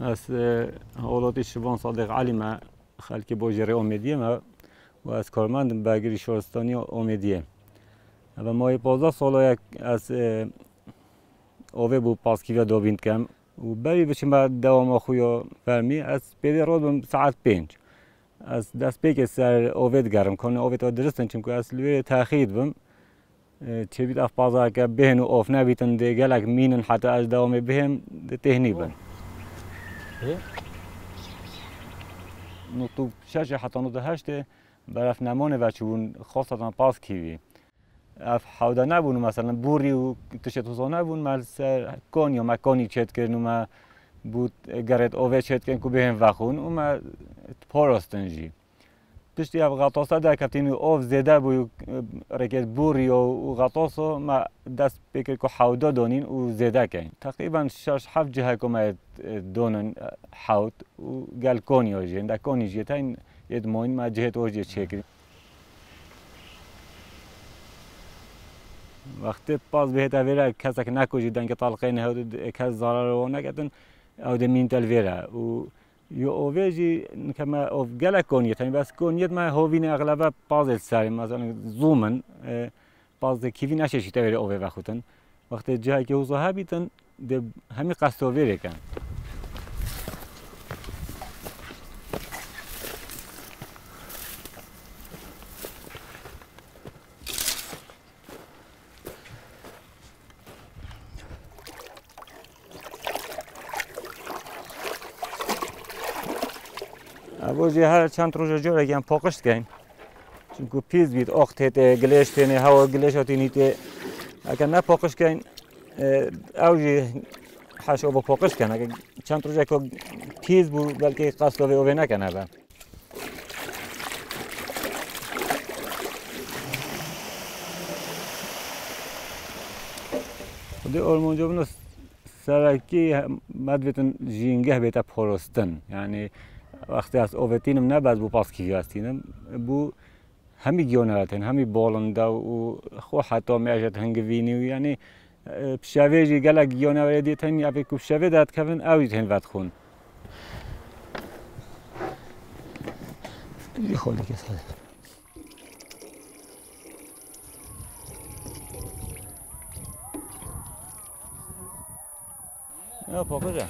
از حالات شبان صادق علی ما خلکی باجری امیدیه ما و از کارمند برگری شهرستانی امیدیه و ما 15 سال از آوه بو پاسکیویا دابیند کم و بری بچیم بعد دوام خویا فرمی از پیده راد بم ساعت 5 از دست پیک سر آوه گرم کنه آوه تا درستن چون که از لوی تأخیر بم چه بید اف بازار که بهن و آف نبیتن ده گلک مینن حتی از دوام بهم ده تهنی بن نقطه 6 حتی نقطه 8 برف نمانه و چون خاصتا پاس کیوی اف حوده نبون مثلا بوری و تشت حسا نبون مال سر کانی و مکانی چت کردن و ما بود گرت آوه چت کردن که بهم وخون و ما پاراستنجی پشتی اف غطاسه در کفتین آف زده بو رکت بوری و غطاسه ما دست بکر که حوده دانین و زده کن تقریبا 6-7 جهه که ما دانن حود و گل کانی آجی در کانی جیه تا این ادماین ما جهت آجی چکریم وقتی پاس بهت اویره کسی که نکوشیدن که طالقه نه کس ضرر رو نکردن او دمین تلویره و یو اویجی که ما اوف گله کنیت یعنی بس کنیت ما هوین اغلب پاس سری مثلا زومن پاس کیوی نششی تویره اوه وقتن وقتی جایی که اوزا هبیتن ده همین قصد اویره کن باجی هر چند روز جوره گیم پاکشت کن چون که پیز بید آخت گلیش تنه هوا گلیش آتینیته اگر نه پاکشت کن اوجی حشو با پاکشت کن اگر چند روز که پیز بود بلکه قصد اوه نکنه با خود آلمانجا بنا سرکی مدویتن جینگه بیتا پاراستن یعنی وقتی از اوتینم نه باز بو پاسکیویا هستیم بو همی گیوناتن همی بالنده و خو حتی میاشد هنگوینی و یعنی شویجی گله گیونه دیتن یا به شوی داد کردن اویت هن وقت خون یه خالی که ساده نه پاکوزه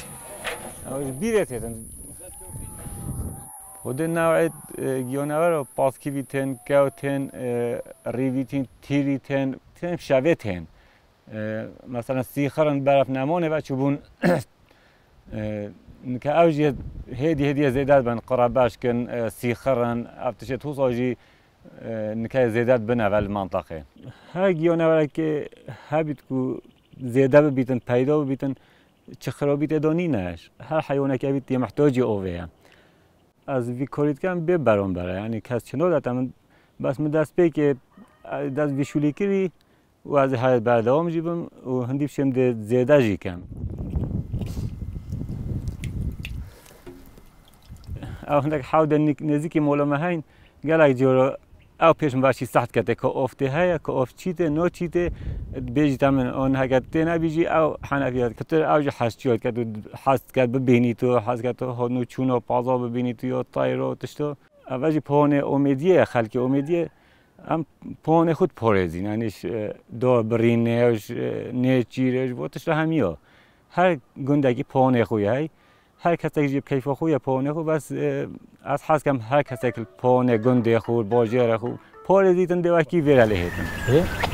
اویج بیره تیتن خود نوع گیانور و پاسکیوی تن، گاوتن، ریویتن، تیریتن، تن شویتن. مثلا سیخران برف نمانه و چوبون که اوجی هدیه زیادت بن قرباش کن سیخران افتش توس آجی نکه زیادت بنه ول منطقه. هر گیانور که هبیت کو زیاده ببیتن پیدا ببیتن چه خرابیت دانی نش. هر حیوانی که بیت محتاج اوه. از ویکوریت کم ببرم برای یعنی کس چنو دادم بس من دست پی که دست ویشولی کری و از حیات بردوام جیبم و هندی بشم ده زیاده جی کم او هندک حاود نزدیکی مولا مهین گلک جورا او پیش مباشی سخت کرده که افته هیا که افت چیته نو چیته بیجی تامن آن هکته نبیجی او حنفیات کتر اوج حسیات کدو حس کد ببینی تو حس کد تو هنو چونو پازا ببینی تو یا تایرو تشتو اوجی پونه امیدیه خلک امیدیه ام پونه خود پرزی یعنیش دار برینهش نیچیرش و تشتو همیا هر گندگی پونه خویه هر کسی جیب کیف خویه پونه خو بس از حس کم هر کسی که پونه گنده خو باجر خو پرزیتن دوکی ویراله هستن